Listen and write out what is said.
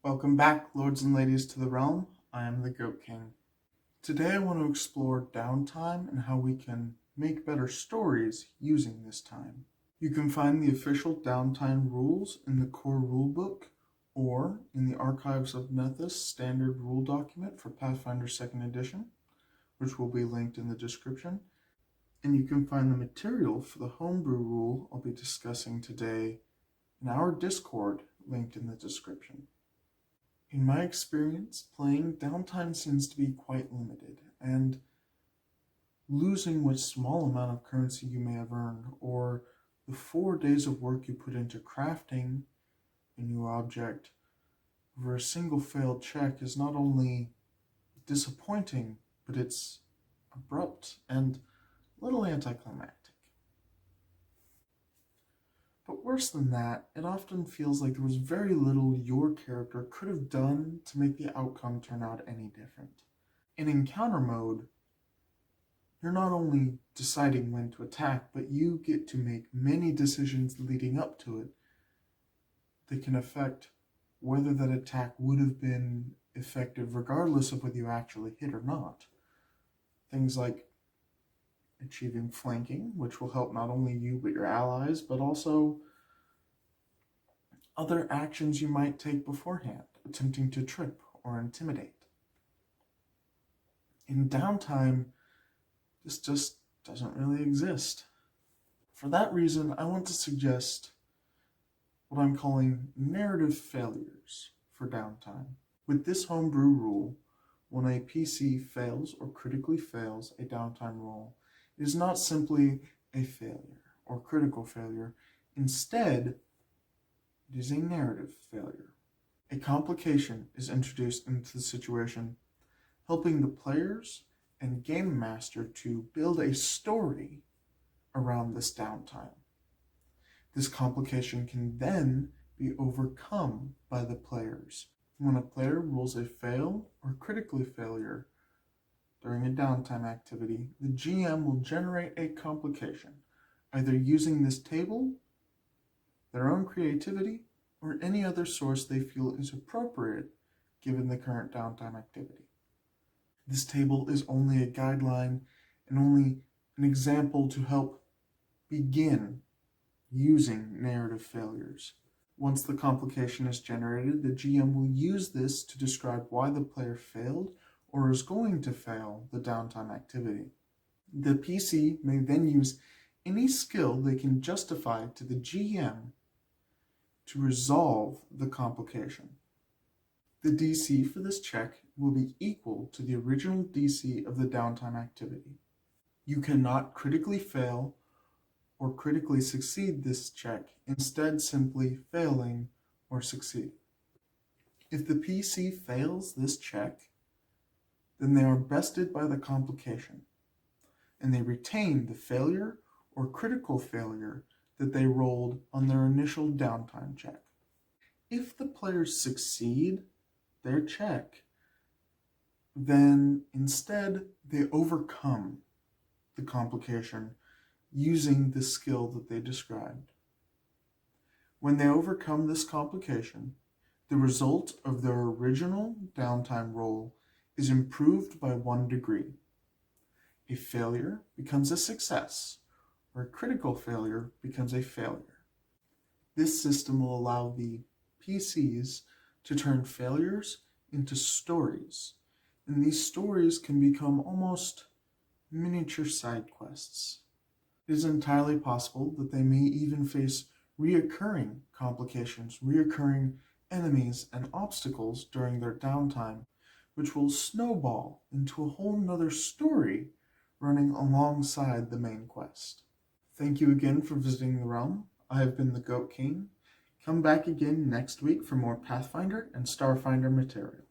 Welcome back, lords and ladies, to the realm. I am the Goat King. Today I want to explore downtime and how we can make better stories using this time. You can find the official downtime rules in the core rulebook or in the Archives of Nethys standard rule document for Pathfinder 2nd edition, which will be linked in the description. And you can find the material for the Homebrew rule I'll be discussing today in our Discord, linked in the description. In my experience, playing downtime seems to be quite limited, and losing what small amount of currency you may have earned, or the 4 days of work you put into crafting a new object over a single failed check is not only disappointing, but it's abrupt and a little anticlimactic. But worse than that, it often feels like there was very little your character could have done to make the outcome turn out any different. In encounter mode, you're not only deciding when to attack, but you get to make many decisions leading up to it that can affect whether that attack would have been effective regardless of whether you actually hit or not. Things like achieving flanking, which will help not only you but your allies, but also other actions you might take beforehand, attempting to trip or intimidate. In downtime, this just doesn't really exist. For that reason, I want to suggest what I'm calling narrative failures for downtime. With this homebrew rule, when a PC fails or critically fails a downtime roll, it is not simply a failure or critical failure. Instead, it is a narrative failure. A complication is introduced into the situation, helping the players and game master to build a story around this downtime. This complication can then be overcome by the players. When a player rolls a fail or critically failure during a downtime activity, the GM will generate a complication, either using this table, their own creativity, or any other source they feel is appropriate given the current downtime activity. This table is only a guideline and only an example to help begin using narrative failures. Once the complication is generated, the GM will use this to describe why the player failed or is going to fail the downtime activity. The PC may then use any skill they can justify to the GM to resolve the complication. The DC for this check will be equal to the original DC of the downtime activity. You cannot critically fail or critically succeed this check, instead simply failing or succeeding. If the PC fails this check, then they are bested by the complication, and they retain the failure or critical failure that they rolled on their initial downtime check. If the players succeed their check, then instead they overcome the complication using the skill that they described. When they overcome this complication, the result of their original downtime roll is improved by 1 degree. A failure becomes a success, or a critical failure becomes a failure. This system will allow the PCs to turn failures into stories, and these stories can become almost miniature side quests. It is entirely possible that they may even face reoccurring complications, reoccurring enemies and obstacles during their downtime, which will snowball into a whole nother story running alongside the main quest. Thank you again for visiting the realm. I have been the Goat King. Come back again next week for more Pathfinder and Starfinder material.